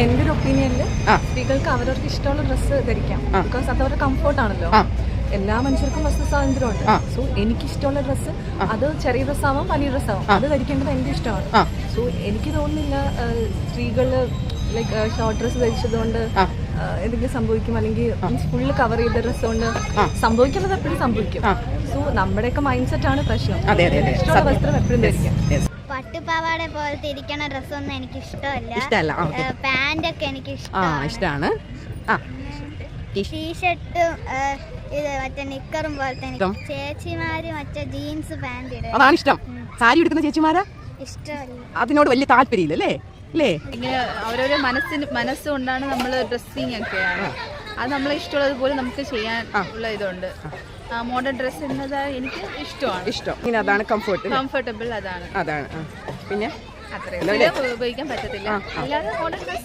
എൻ്റെ ഒരു ഒപ്പീനിയനിൽ സ്ത്രീകൾക്ക് അവരവർക്ക് ഇഷ്ടമുള്ള ഡ്രസ്സ് ധരിക്കാം. ബിക്കോസ് അത് അവരുടെ കംഫർട്ടാണല്ലോ. എല്ലാ മനുഷ്യർക്കും വസ്ത്ര സ്വാതന്ത്ര്യമുണ്ട്. സോ എനിക്ക് ഇഷ്ടമുള്ള ഡ്രസ്സ് അത് ചെറിയ ഡ്രസ്സാവാം വലിയ ഡ്രസ്സാവാം അത് ധരിക്കേണ്ടത് എൻ്റെ ഇഷ്ടമാണ്. സോ എനിക്ക് തോന്നുന്നില്ല സ്ത്രീകൾ ലൈക്ക് ഷോർട്ട് ഡ്രസ്സ് ധരിച്ചത് കൊണ്ട് എന്തെങ്കിലും സംഭവിക്കും, അല്ലെങ്കിൽ ഫുള്ള് കവർ ചെയ്ത ഡ്രസ്സ് കൊണ്ട് സംഭവിക്കുന്നത് എപ്പോഴും സംഭവിക്കും. സോ നമ്മുടെയൊക്കെ മൈൻഡ് സെറ്റാണ് പ്രശ്നം. ഇഷ്ടമുള്ള വസ്ത്രം എപ്പോഴും ധരിക്കാം. പട്ടുപാവാട പോലത്തെ ഇരിക്കണ ഡ്രസ്സൊന്നും എനിക്ക് ഇഷ്ടമല്ല. പാന്റ് ഒക്കെ എനിക്ക് ഇഷ്ടമാണ്. ടീഷർട്ടും ഇത് മറ്റേ നിക്കറും പോലത്തെ ചേച്ചിമാര് മറ്റേ ജീൻസ് പാന്റ് ഇടും. അതാണ് ഇഷ്ടം. സാരി എടുക്കുന്ന ചേച്ചിമാരാ ഇഷ്ടമല്ല. അതിനോട് വലിയ താല്പര്യമില്ലല്ലേ അല്ലേ? ഇങ്ങനെ ഓരോരോ മനസ്സുകൊണ്ടാണ് നമ്മൾ ഡ്രസ്സിങ് ഒക്കെയാണ്. അത് നമ്മളെ ഇഷ്ടമുള്ളതുപോലെ നമുക്ക് ചെയ്യാൻ ഉള്ള ഇതുണ്ട്. മോഡേൺ ഡ്രസ്സ് എന്നത് എനിക്ക് ഇഷ്ടം. ഇങ്ങനെ അതാണ് കംഫർട്ടബിൾ അതാണ്. പിന്നെ അത്രയും ഉപയോഗിക്കാൻ പറ്റത്തില്ല. അല്ലാതെ മോഡേൺ ഡ്രസ്